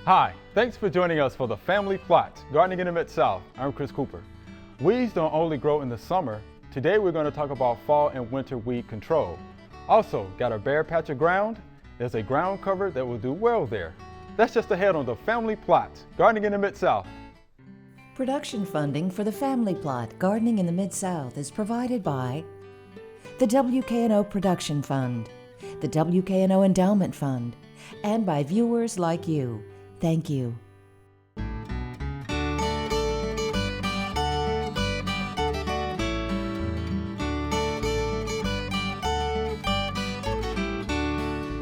Hi, thanks for joining us for the Family Plot, Gardening in the Mid-South. I'm Chris Cooper. Weeds don't only grow in the summer. Today we're going to talk about fall and winter weed control. Also, got a bare patch of ground? There's a ground cover that will do well there. That's just ahead on the Family Plot, Gardening in the Mid-South. Production funding for the Family Plot, Gardening in the Mid-South is provided by the WKNO Production Fund, the WKNO Endowment Fund, and by viewers like you. Thank you.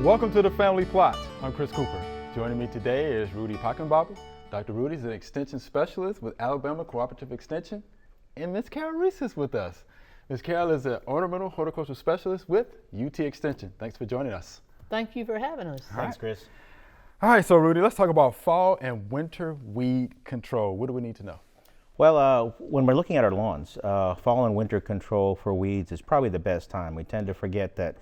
Welcome to the Family Plot. I'm Chris Cooper. Joining me today is Rudy Packenbauer. Dr. Rudy is an extension specialist with Alabama Cooperative Extension, and Ms. Carol Reese is with us. Ms. Carol is an ornamental horticultural specialist with UT Extension. Thanks for joining us. Thanks for having us. Thanks, Chris. All right, so Rudy, let's talk about fall and winter weed control. What do we need to know? Well, when we're looking at our lawns, fall and winter control for weeds is probably the best time. We tend to forget that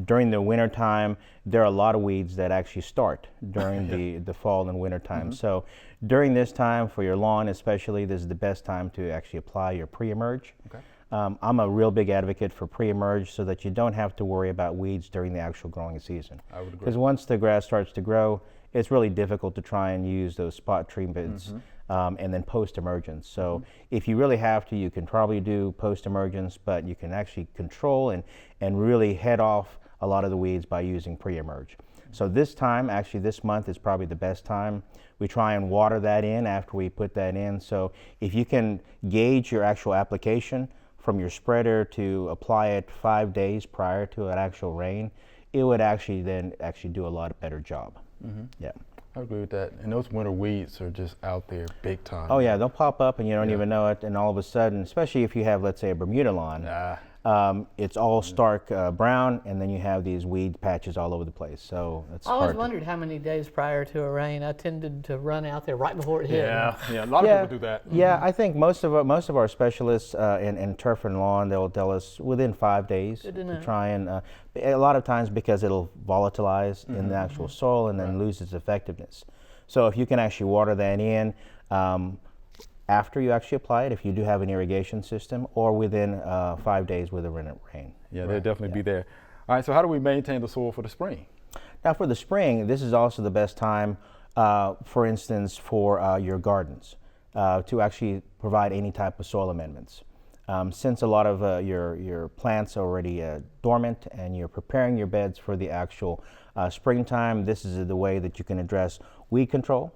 during the winter time, there are a lot of weeds that actually start during the fall and winter time. So during this time for your lawn especially, this is the best time to actually apply your pre-emerge. Okay. I'm a real big advocate for pre-emerge so that you don't have to worry about weeds during the actual growing season. I would agree. Because once the grass starts to grow, it's really difficult to try and use those spot treatments and then post-emergence. So if you really have to, you can probably do post-emergence, but you can actually control and really head off a lot of the weeds by using pre-emerge. So this time, actually this month is probably the best time. We try and water that in after we put that in. So if you can gauge your actual application from your spreader to apply it 5 days prior to an actual rain, it would actually then do a lot better job. Yeah. I agree with that. And those winter weeds are just out there big time. Oh yeah, they'll pop up and you don't even know it, and all of a sudden, especially if you have, let's say, a Bermuda lawn, it's all stark brown, and then you have these weed patches all over the place. So it's I always hard. wondered how many days prior to a rain I tended to run out there right before it hit. Yeah, a lot of people do that. Yeah, I think most of our specialists in turf and lawn, they'll tell us within 5 days to try and. A lot of times because it'll volatilize in the actual soil and then lose its effectiveness. So if you can actually water that in after you actually apply it, if you do have an irrigation system, or within 5 days with a rain. Yeah, they'll definitely be there. All right, so how do we maintain the soil for the spring? Now for the spring, this is also the best time, for instance, for your gardens to actually provide any type of soil amendments. Since a lot of your plants are already dormant and you're preparing your beds for the actual springtime, this is the way that you can address weed control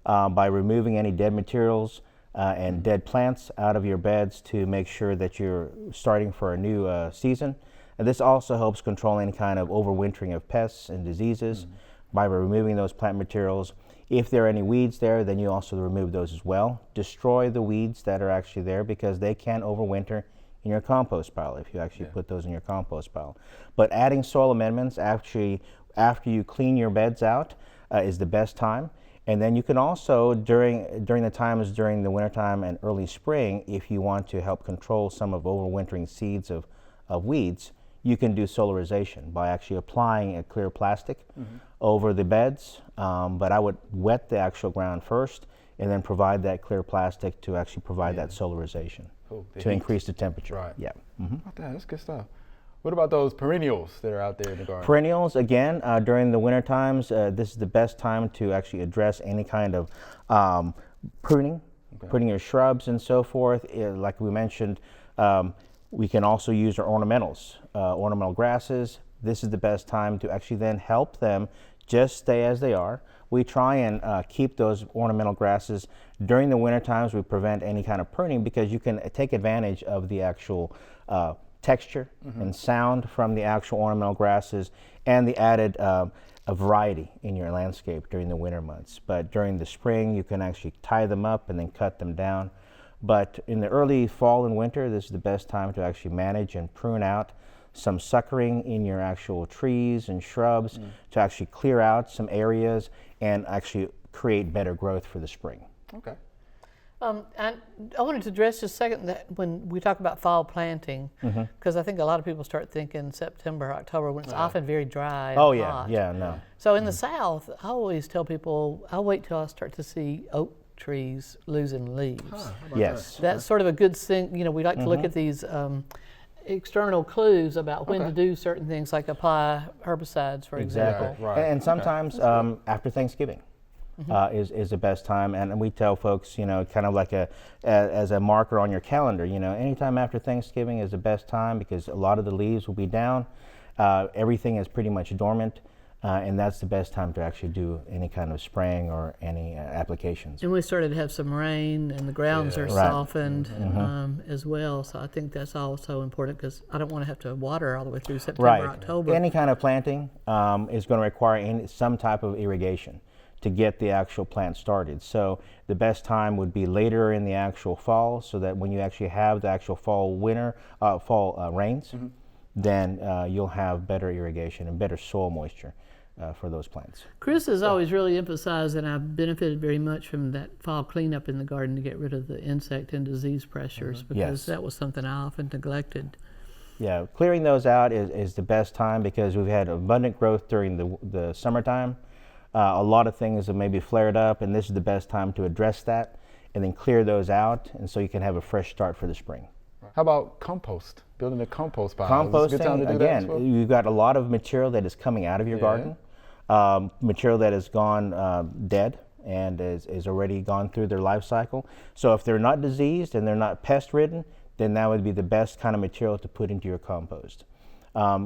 by removing any dead materials and dead plants out of your beds to make sure that you're starting for a new season. And this also helps control any kind of overwintering of pests and diseases by removing those plant materials. If there are any weeds there, then you also remove those as well. Destroy the weeds that are actually there because they can overwinter in your compost pile if you actually put those in your compost pile. But adding soil amendments actually after you clean your beds out is the best time. And then you can also, during the times during the wintertime and early spring, if you want to help control some of overwintering seeds of weeds, you can do solarization by actually applying a clear plastic over the beds, but I would wet the actual ground first and then provide that clear plastic to actually provide that solarization to increase the temperature. Right. Yeah. That's good stuff. What about those perennials that are out there in the garden? Perennials, again, during the winter times, this is the best time to actually address any kind of pruning your shrubs and so forth. Like we mentioned, we can also use our ornamentals, ornamental grasses. This is the best time to actually then help them just stay as they are. We try and keep those ornamental grasses during the winter times. We prevent any kind of pruning because you can take advantage of the actual texture and sound from the actual ornamental grasses and the added variety in your landscape during the winter months. But during the spring, you can actually tie them up and then cut them down. But in the early fall and winter, this is the best time to actually manage and prune out some suckering in your actual trees and shrubs to actually clear out some areas and actually create better growth for the spring. Okay. I wanted to address just a second that when we talk about fall planting, because I think a lot of people start thinking September, October, when it's often very dry and Oh yeah, hot. yeah, no. So in the South, I always tell people, I'll wait till I start to see oak trees losing leaves. Yes. That's sort of a good thing. You know, we like to look at these external clues about when to do certain things, like apply herbicides, for example. Exactly. Right. And sometimes after Thanksgiving is the best time, and we tell folks, you know, kind of like as a marker on your calendar, you know, anytime after Thanksgiving is the best time because a lot of the leaves will be down, everything is pretty much dormant, and that's the best time to actually do any kind of spraying or any applications. And we started to have some rain, and the grounds are Right. softened as well. So I think that's also important because I don't want to have to water all the way through September, Right. October. Any kind of planting is going to require some type of irrigation to get the actual plant started. So the best time would be later in the actual fall, so that when you actually have the actual fall rains, then you'll have better irrigation and better soil moisture for those plants. Chris has always really emphasized, and I've benefited very much from that fall cleanup in the garden to get rid of the insect and disease pressures because Yes. that was something I often neglected. Yeah, clearing those out is the best time because we've had abundant growth during the summertime. A lot of things have maybe flared up, and this is the best time to address that and then clear those out, and so you can have a fresh start for the spring. How about compost? Building a compost pile. Is this a good time to Composting, do that as again, well? you've got a lot of material that is coming out of your garden, material that has gone dead and is already gone through their life cycle. So if they're not diseased and they're not pest ridden, then that would be the best kind of material to put into your compost.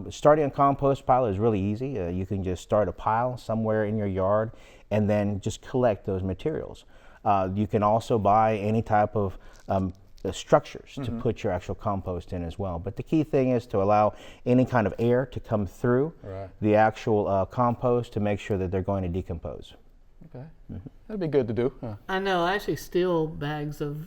Starting a compost pile is really easy. You can just start a pile somewhere in your yard and then just collect those materials. You can also buy any type of structures to put your actual compost in as well. But the key thing is to allow any kind of air to come through the actual compost to make sure that they're going to decompose. Okay. That'd be good to do. Huh? I know, I actually steal bags of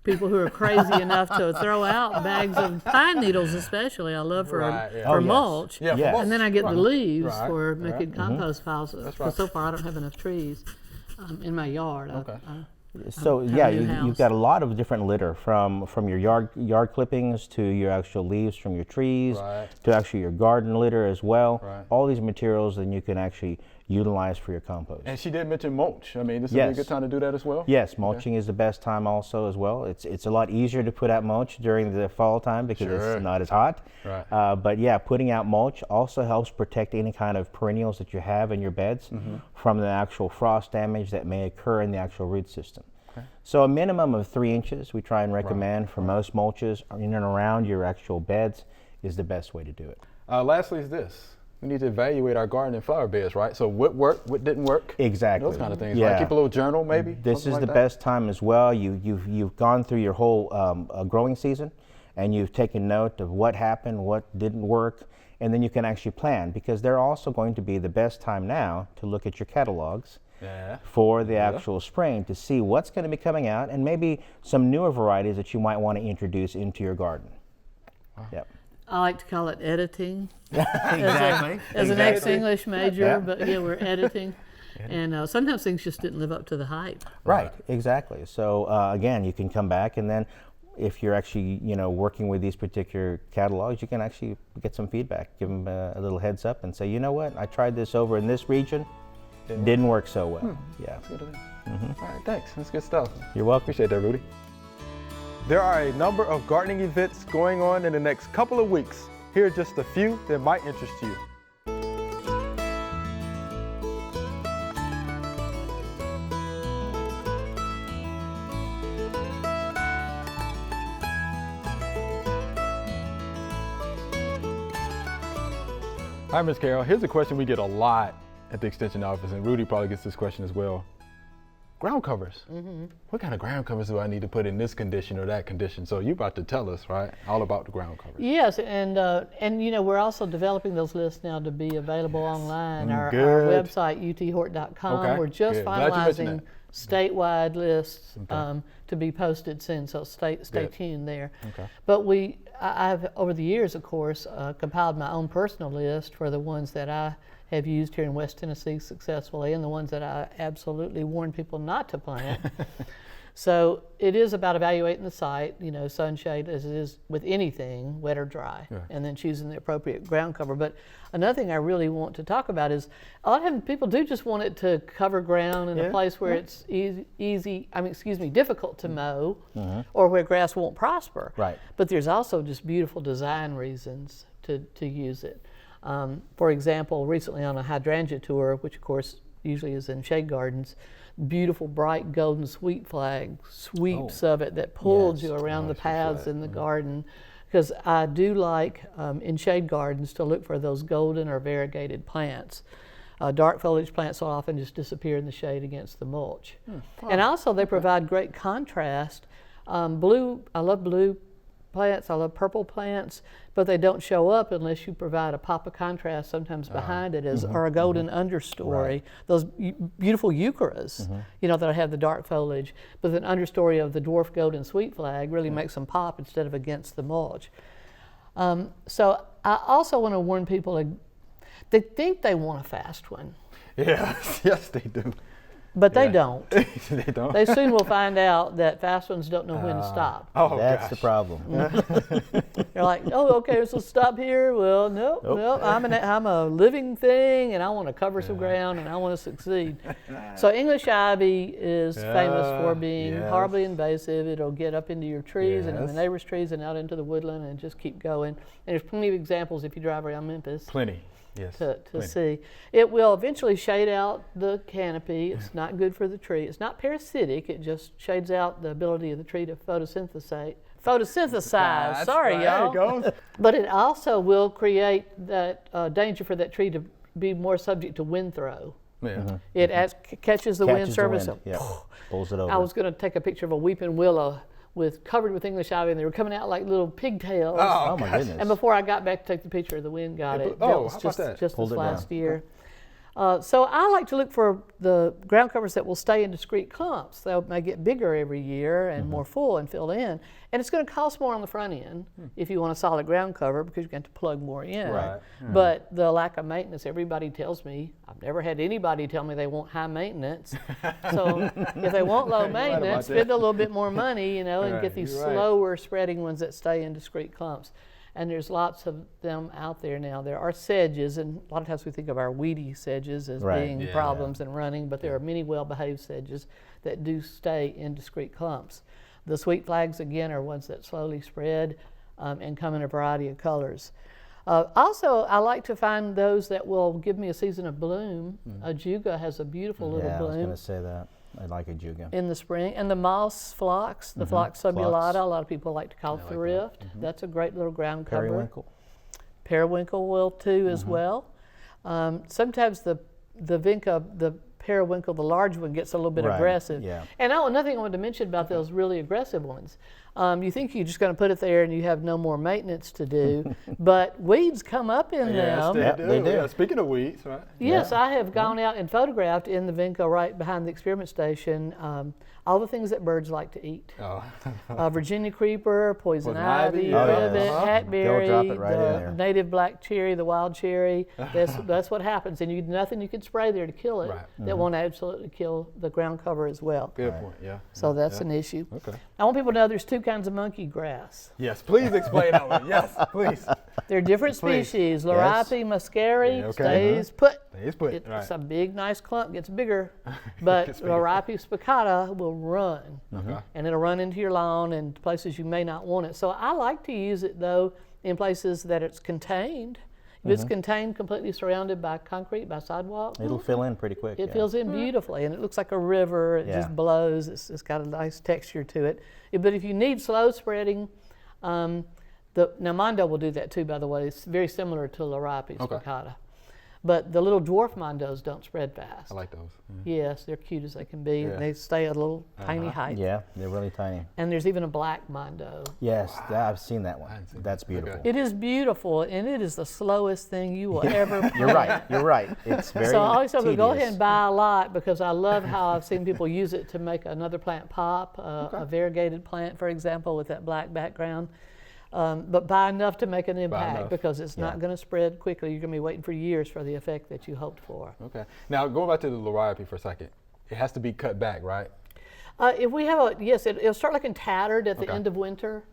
people who are crazy enough to throw out bags of pine needles, especially. I love for Right, yeah. for Oh, yes. mulch. Yeah, for Yes. mulch. And then I get the Right. leaves Right, for right. making compost piles. right. Because so far I don't have enough trees in my yard. Okay. So have yeah, a new you've house. got a lot of different litter from your yard clippings to your actual leaves from your trees Right. to actually your garden litter as well. Right. All these materials then you can actually utilize for your compost. And she did mention mulch. I mean, this would be a Yes. good time to do that as well? Yes, mulching is the best time also as well. It's a lot easier to put out mulch during the fall time because Sure. it's not as hot. Right. But yeah, putting out mulch also helps protect any kind of perennials that you have in your beds from the actual frost damage that may occur in the actual root system. So a minimum of 3 inches we try and recommend for most mulches in and around your actual beds is the best way to do it. Lastly is this. We need to evaluate our garden and flower beds, right? So what worked, what didn't work? Exactly. Those kind of things, Yeah. right? Keep a little journal maybe? This something is like the that? best time as well. You've gone through your whole growing season, and you've taken note of what happened, what didn't work, and then you can actually plan because they're also going to be the best time now to look at your catalogs Yeah. for the actual spring to see what's going to be coming out and maybe some newer varieties that you might want to introduce into your garden. Yep. I like to call it editing. Exactly. As an ex-English major, Yeah. but yeah, we're editing. And sometimes things just didn't live up to the hype. Right, exactly. So again, you can come back and then if you're actually, working with these particular catalogs, you can actually get some feedback, give them a little heads up and say, you know what, I tried this over in this region, didn't work so well. Yeah, That's good to know. All right, thanks. That's good stuff. you're welcome. Appreciate that, Rudy. There are a number of gardening events going on in the next couple of weeks. Here are just a few that might interest you. Hi, Ms. Carroll. Here's a question we get a lot at the Extension office, and Rudy probably gets this question as well. Ground covers. What kind of ground covers do I need to put in this condition or that condition? So you're about to tell us, right, all about the ground covers. Yes, and we're also developing those lists now to be available online. Our Good. website, uthort.com. Okay, We're just good. Glad you mentioned finalizing that. statewide lists to be posted soon, so stay Good. tuned there. Okay. But I've over the years, of course, compiled my own personal list for the ones that I have used here in West Tennessee successfully, and the ones that I absolutely warn people not to plant. So it is about evaluating the site, sunshade as it is with anything, wet or dry, and then choosing the appropriate ground cover. But another thing I really want to talk about is a lot of times people do just want it to cover ground in a place where it's difficult to mow, or where grass won't prosper. Right. But there's also just beautiful design reasons to use it. For example, recently on a hydrangea tour, which of course usually is in shade gardens, beautiful bright golden sweet flag sweeps of it that pulls you around the paths in the garden. Because I do like in shade gardens to look for those golden or variegated plants. Dark foliage plants will often just disappear in the shade against the mulch. And also they provide great contrast. I love blue plants, I love purple plants, but they don't show up unless you provide a pop of contrast sometimes behind it or a golden understory. Those beautiful eucharas, that have the dark foliage, but an understory of the dwarf golden sweet flag really makes them pop instead of against the mulch. So I also want to warn people, they think they want a fast one. Yes, they do. But they don't. They don't. They soon will find out that fast ones don't know when to stop. Oh, That's the problem. They're like, oh, okay, so stop here. Well, no, I'm a living thing, and I want to cover some ground, and I want to succeed. So English ivy is famous for being horribly invasive. It'll get up into your trees and in the neighbor's trees and out into the woodland and just keep going. And there's plenty of examples if you drive around Memphis. Plenty. Yes. To see. It will eventually shade out the canopy. It's not good for the tree. It's not parasitic. It just shades out the ability of the tree to photosynthesize. Sorry, y'all. There it goes. But it also will create that danger for that tree to be more subject to wind throw. It catches the wind surface. Pulls it over. I was going to take a picture of a weeping willow covered with English ivy, and they were coming out like little pigtails. Oh my goodness. And before I got back to take the picture, the wind got it. How That was about that? just Pulled this it last down. year. So I like to look for the ground covers that will stay in discrete clumps. They may get bigger every year and more full and fill in. And it's going to cost more on the front end if you want a solid ground cover because you're going to plug more in. Right. But the lack of maintenance, everybody tells me, I've never had anybody tell me they want high maintenance. So if they want low maintenance, spend a little bit more money, and get these slower spreading ones that stay in discrete clumps. And there's lots of them out there now. There are sedges, and a lot of times we think of our weedy sedges as being problems and running, but there are many well-behaved sedges that do stay in discrete clumps. The sweet flags, again, are ones that slowly spread and come in a variety of colors. Also, I like to find those that will give me a season of bloom. Ajuga has a beautiful little I was bloom. going to say that. I like Ajuga. In the spring. And the moss phlox, the phlox subulata, a lot of people like to call thrift. That's a great little ground cover. Periwinkle. Periwinkle will too as well. Sometimes the vinca, the periwinkle, the large one, gets a little bit aggressive. Yeah. And another thing I wanted to mention about those really aggressive ones. You think you're just going to put it there and you have no more maintenance to do, but weeds come up in them. Yes, they do. They do. Yeah, speaking of weeds, right? Yes, I have gone out and photographed in the vinca right behind the experiment station all the things that birds like to eat. Virginia creeper, poison ivy, rivet, hackberry, They'll drop it right in the there. native black cherry, the wild cherry. That's what happens. And nothing you could spray there to kill it that won't absolutely kill the ground cover as well. Good point, yeah. So that's an issue. Okay. I want people to know there's two kinds of monkey grass. Yes, please explain that one. Yes, please. They're different Please. species. Larapi muscari Yeah, okay. stays put. He's put It's right. a big, nice clump, gets bigger, but Larapi spicata will run, and it'll run into your lawn and places you may not want it. So I like to use it, though, in places that it's contained. If it's contained, completely surrounded by concrete, by sidewalk, It'll fill in pretty quick. it fills in beautifully, and it looks like a river. It just blows. It's got a nice texture to it. But if you need slow spreading, now Mondo will do that too, by the way. It's very similar to Larapi spicata. But the little dwarf Mondos don't spread fast. I like those. Yes, they're cute as they can be. Yeah. And they stay a little tiny height. Yeah, they're really tiny. And there's even a black Mondo. Yes, I've seen that one. hadn't seen That's that. beautiful. It is beautiful, and it is the slowest thing you will ever plant. You're right. You're right. It's very So I always tell people, go ahead tedious. and buy a lot, because I love how I've seen people use it to make another plant pop, a variegated plant, for example, with that black background. but buy enough to make an impact enough. because it's not going to spread quickly. You're going to be waiting for years for the effect that you hoped for. Okay. Now, going back to the liriope for a second, it has to be cut back, right? If we have a, yes, it'll start looking tattered at the Okay. end of winter,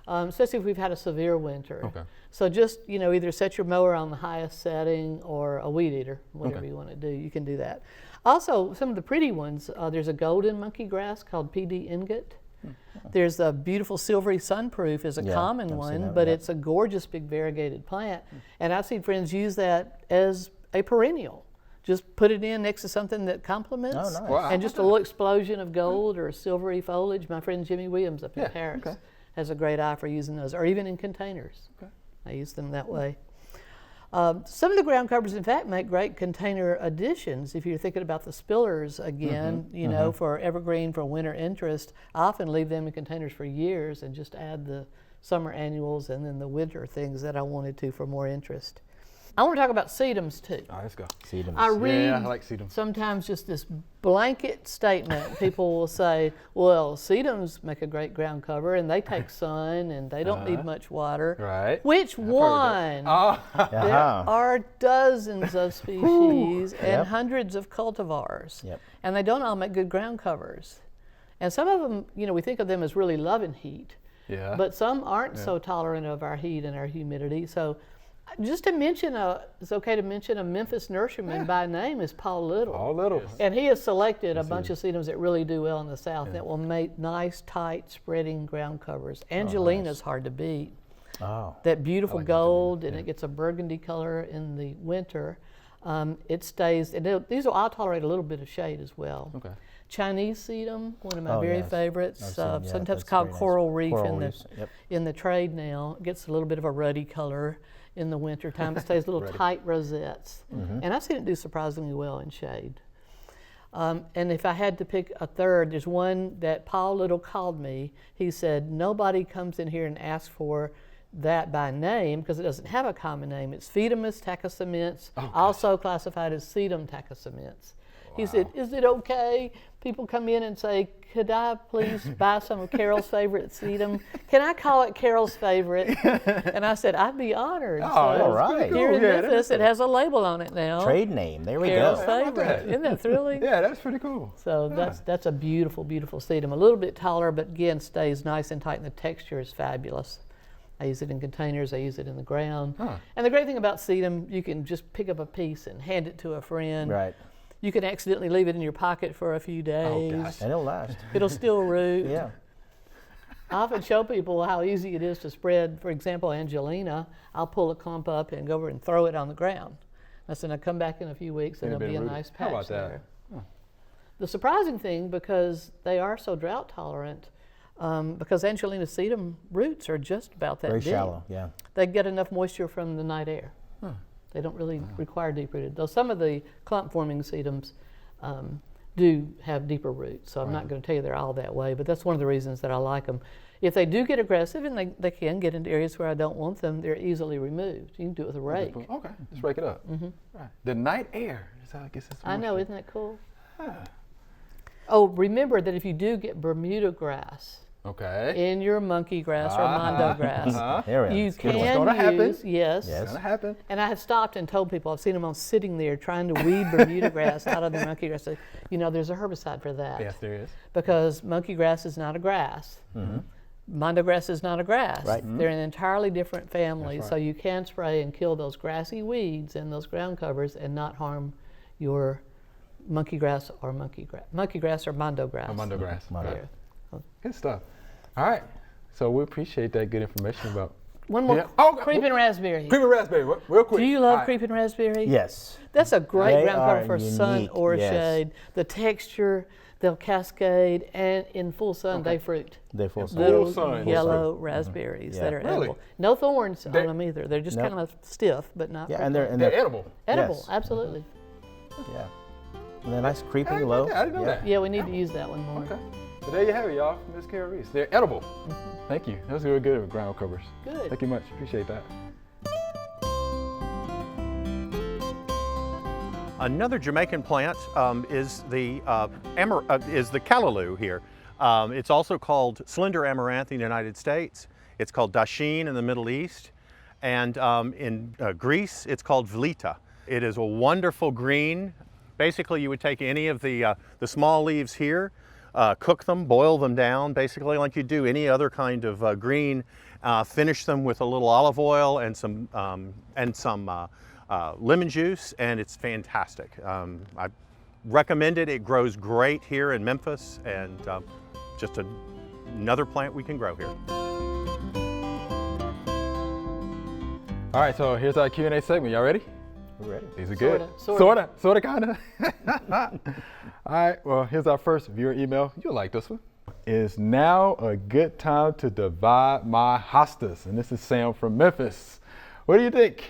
especially if we've had a severe winter. Okay. So just, either set your mower on the highest setting or a weed eater, whatever Okay. you want to do, you can do that. Also, some of the pretty ones, there's a golden monkey grass called PD ingot. There's a beautiful silvery sunproof is a Yeah, common I've seen one, that, but yeah. it's a gorgeous big variegated plant. And I've seen friends use that as a perennial. Just put it in next to something that complements. Oh, nice. Wow. And just a little explosion of gold or silvery foliage. My friend Jimmy Williams up in Yeah, Paris okay. has a great eye for using those, or even in containers. Okay. I use them that way. Some of the ground covers, in fact, make great container additions. If you're thinking about the spillers again, for evergreen, for winter interest, I often leave them in containers for years and just add the summer annuals and then the winter things that I wanted to for more interest. I want to talk about sedums too. All right, let's go. Sedums. I read Yeah, I like sedums. sometimes just this blanket statement. People will say, well, sedums make a great ground cover and they take sun and they don't need much water. Right. Which I've heard one? that. Oh, There are dozens of species and Yep. hundreds of cultivars. Yep. And they don't all make good ground covers. And some of them, we think of them as really loving heat. yeah. But some aren't so tolerant of our heat and our humidity. So just to mention, it's okay to mention a Memphis nurseryman by name is Paul Little. All little. And he has selected a bunch of sedums that really do well in the South that will make nice, tight, spreading ground covers. Angelina's hard to beat. Oh. That beautiful like gold, Angelina, and it gets a burgundy color in the winter. It stays, and these will all tolerate a little bit of shade as well. Okay. Chinese sedum, one of my Oh, very yes. favorites, I've seen, yeah, sometimes that's called very nice. coral reef Coral reefs, yep. in the trade now. It gets a little bit of a ruddy color in the winter time. It stays little tight rosettes. And I've seen it do surprisingly well in shade. And if I had to pick a third, there's one that Paul Little called me. He said, nobody comes in here and asks for that by name because it doesn't have a common name. It's Phedemus tachysamense, also classified as Sedum tachysamense. He said, is it okay? People come in and say, could I please buy some of Carol's favorite sedum? Can I call it Carol's favorite? And I said, I'd be honored. Oh, So all right. Here in Yeah, that Memphis, is it has a label on it now. Trade name. There we Carol's go. How about favorite. that? Isn't that thrilling? Yeah, that's pretty cool. So that's a beautiful, beautiful sedum. A little bit taller, but again, stays nice and tight, and the texture is fabulous. I use it in containers, I use it in the ground. And the great thing about sedum, you can just pick up a piece and hand it to a friend. Right. You can accidentally leave it in your pocket for a few days. gosh. And it'll last. It'll still root. Yeah. I often show people how easy it is to spread. For example, Angelina, I'll pull a clump up and go over and throw it on the ground. I said, I'll come back in a few weeks and And there'll be a it'll be nice rooted. How patch about that? there. The surprising thing, because they are so drought tolerant, because Angelina sedum roots are just about that Very deep. shallow. Yeah. They get enough moisture from the night air. They don't really require deep rooted. Though some of the clump forming sedums do have deeper roots, so I'm not going to tell you they're all that way, but that's one of the reasons that I like them. If they do get aggressive, and they can get into areas where I don't want them, they're easily removed. You can do it with a rake. Okay, let's rake it up. Right. The night air is how it gets its I know, moisture. isn't that cool? Oh, remember that if you do get Bermuda grass Okay. in your monkey grass or mondo grass, There we you go. Good one. can gonna happen. use, yes, Yes. It's gonna happen. and I have stopped and told people, I've seen them all sitting there trying to weed Bermuda grass out of the monkey grass. So, there's a herbicide for that. Yes, there is. Because monkey grass is not a grass. Mondo grass is not a grass. Right. They're an entirely different family, That's so you can spray and kill those grassy weeds and those ground covers and not harm your monkey grass or mondo grass. Mondo grass. Mondo. Right. Good stuff. All right. So we appreciate that good information about One more, Yeah. Oh, creeping raspberry. creeping raspberry. Real quick. Do you All love right. creeping raspberry? Yes. That's a great They ground cover are for sun unique, or yes. shade. The texture, they'll cascade, and in full sun they fruit. They full size. Little sun. yellow raspberries that Yeah. are Really? edible. No thorns They're- on them either. They're just Nope. kind of stiff, but not Yeah, prickly. and they're They're edible. edible. yes. Absolutely. Yeah. And they're nice, creeping, I didn't low. know that. I didn't know yeah. that. Yeah, we need to use that one more. Okay. So there you have it, y'all. Miss Carol Reese. They're edible. Thank you. That was really good with ground covers. Good. Thank you much. Appreciate that. Another Jamaican plant is the callaloo here. It's also called slender amaranth in the United States. It's called dashin in the Middle East, and in Greece it's called vlita. It is a wonderful green. Basically, you would take any of the small leaves here, cook them, boil them down, basically like you do any other kind of green. Finish them with a little olive oil and some lemon juice, and it's fantastic. I recommend it. It grows great here in Memphis, and just another plant we can grow here. All right, so here's our Q&A segment. Y'all ready? We're ready. These are good. Sorta. Sorta, kinda. All right, well, here's our first viewer email. You'll like this one. Is now a good time to divide my hostas? And this is Sam from Memphis. What do you think?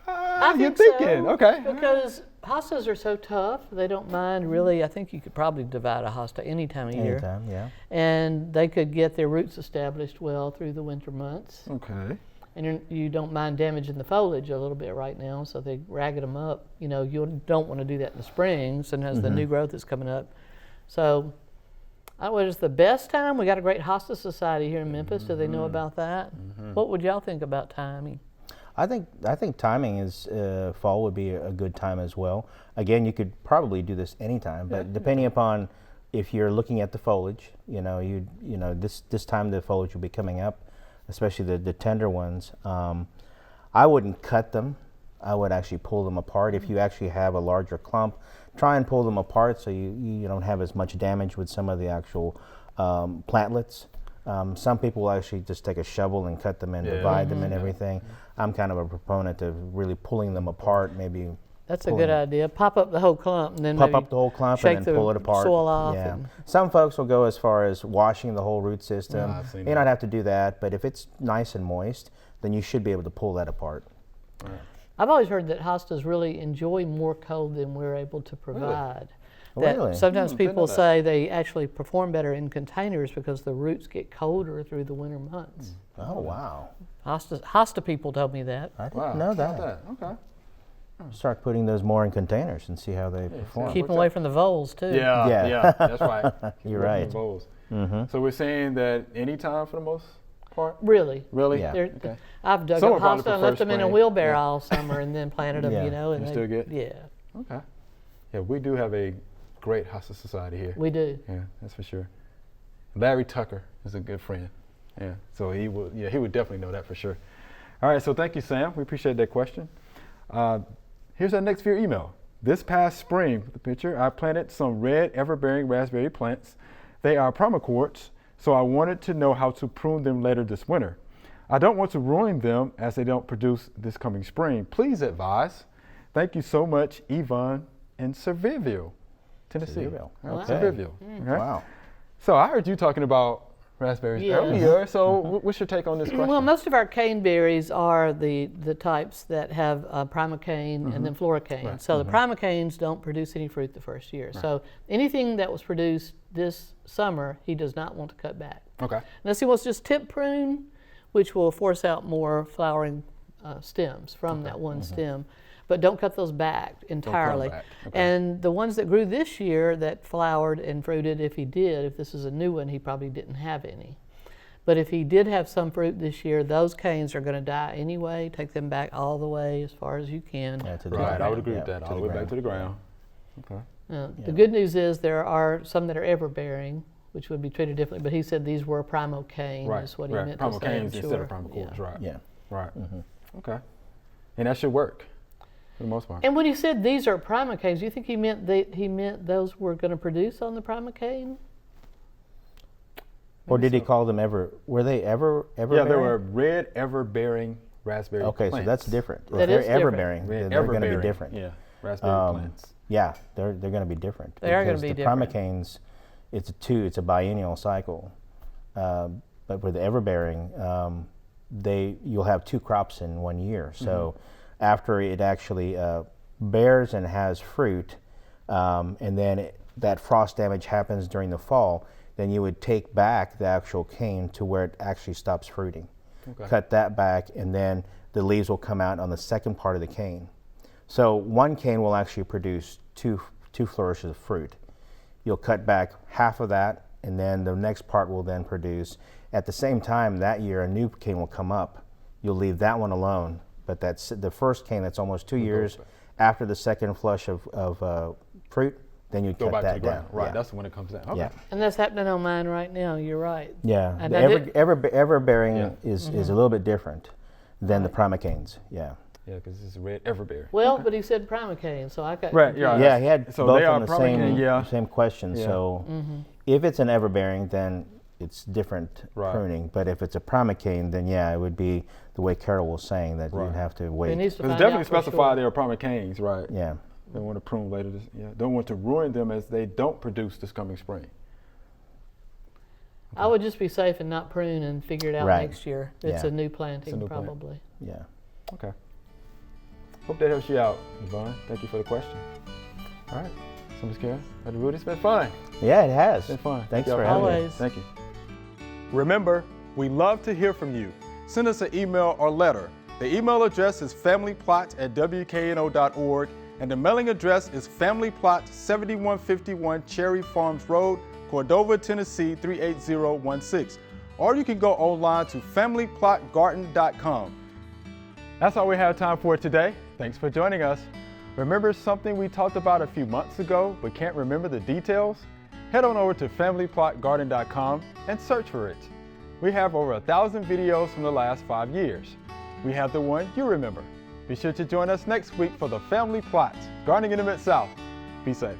I You're think thinking, so, okay. Because hostas are so tough, they don't mind really. I think you could probably divide a hosta any time of year. Anytime, yeah. And they could get their roots established well through the winter months. Okay. And you don't mind damaging the foliage a little bit right now, so they ragged them up. You know, you don't want to do that in the spring, sometimes the new growth is coming up. So, what is the best time? We got a great hosta society here in Memphis. Do they know about that? What would y'all think about timing? I think timing is fall would be a good time as well. Again, you could probably do this anytime, but depending upon if you're looking at the foliage, this time the foliage will be coming up, especially the tender ones. I wouldn't cut them. I would actually pull them apart. If you actually have a larger clump, try and pull them apart so you don't have as much damage with some of the actual plantlets. Some people will actually just take a shovel and cut them and divide them and everything. I'm kind of a proponent of really pulling them apart, maybe. That's a good idea. Pop up the whole clump and then Pop maybe up the whole clump shake and then pull it apart. the soil off. Yeah. And Some folks will go as far as washing the whole root system. I've seen You don't have to do that, but if it's nice and moist, then you should be able to pull that apart. I've always heard that hostas really enjoy more cold than we're able to provide. That Really? sometimes didn't people know that. say they actually perform better in containers because the roots get colder through the winter months. Oh, wow. Hosta people told me that. I didn't Wow. know how that. about Okay. Start putting those more in containers and see how they perform. Keep them away from the voles too. Yeah, Yeah. yeah, that's right. You're Working right. bowls. So we're saying that any time for the most part? Really. Really? Yeah. They're- Okay. I've dug Some up would probably hosta and prefer left them in a spring. wheelbarrow Yeah. all summer and then planted them, Yeah. and They're they, still good? Yeah, Okay. Yeah, we do have a great hosta society here. we do. Yeah, that's for sure. Larry Tucker is a good friend. Yeah, so he would definitely know that for sure. All right, so thank you, Sam. We appreciate that question. Here's our next viewer email. This past spring, with the picture, I planted some red everbearing raspberry plants. They are primacords, so I wanted to know how to prune them later this winter. I don't want to ruin them as they don't produce this coming spring. Please advise. Thank you so much, Yvonne in Sevierville, Tennessee. Sevierville. All right, Okay. Sevierville. Okay. Wow. So I heard you talking about raspberries Yes. earlier. So what's your take on this question? Well, most of our cane berries are the types that have primocane and then florocane. Right. So the primocanes don't produce any fruit the first year. So anything that was produced this summer, he does not want to cut back. Okay. Unless he wants to just tip prune, which will force out more flowering stems from that one stem. But don't cut those back entirely. back. Okay. And the ones that grew this year that flowered and fruited, if he did, if this is a new one, he probably didn't have any. But if he did have some fruit this year, those canes are going to die anyway. Take them back all the way as far as you can. Yeah, to the Right, I ground. would agree Yeah, with that. to All the way back to the ground. Okay. The good news is there are some that are ever-bearing, which would be treated differently. But he said these were primocane, Right. is what he right. meant to say, I'm Primocanes instead sure. of primocords. Yeah. Right. Yeah. Right. Okay. And that should work for the most part. And when he said these are primocanes, do you think he meant those were going to produce on the primocane? Or did he call them were they ever Yeah, bearing? there were red ever-bearing raspberry Okay, plants. so that's different. If That they're is different. ever-bearing, Red then they're going to be ever-bearing, different. Yeah, raspberry plants. Yeah, they're going to be different. They are gonna because be the different. primocanes, it's a biennial cycle. But with the everbearing, you'll have two crops in 1 year. So after it actually bears and has fruit, and then that frost damage happens during the fall, then you would take back the actual cane to where it actually stops fruiting. Okay. Cut that back, and then the leaves will come out on the second part of the cane. So one cane will actually produce two flourishes of fruit. You'll cut back half of that, and then the next part will then produce. At the same time that year, a new cane will come up. You'll leave that one alone, but that's the first cane that's almost 2 years after the second flush of fruit. Then you Go cut back to that the down. ground. Right, Yeah. that's when it comes down. Okay. Yeah. And that's happening on mine right now. You're right. Yeah, And the I did- everbearing is a little bit different than the primocanes. Yeah. Yeah, because it's red everbearing. Well, but he said primocane, so I got Right, confused. yeah. Yeah, he had So both they on are the primocane, same question. Yeah. So if it's an everbearing, then it's different Right. pruning. But if it's a primocane, then yeah, it would be the way Carol was saying that Right. you'd have to He wait. needs to Because find definitely out for specify sure. they are primocanes, right? Yeah. Don't want to prune later. Don't want to ruin them as they don't produce this coming spring. I would just be safe and not prune and figure it out Right. next year. It's Yeah. a new planting, It's a new plant. probably. Yeah. Okay. Hope that helps you out, Yvonne. Thank you for the question. All right. So, Ms. Karen, Dr. Rudy, it's been fun. Yeah, it has. It's been fun. Thanks Thank for y'all having me. Always. Thank you. Remember, we love to hear from you. Send us an email or letter. The email address is familyplot@wkno.org, and the mailing address is Family Plot, 7151 Cherry Farms Road, Cordova, Tennessee 38016. Or you can go online to familyplotgarden.com. That's all we have time for today. Thanks for joining us. Remember something we talked about a few months ago but can't remember the details? Head on over to familyplotgarden.com and search for it. We have over 1,000 videos from the last 5 years. We have the one you remember. Be sure to join us next week for the Family Plot, Gardening in the Mid-South. Be safe.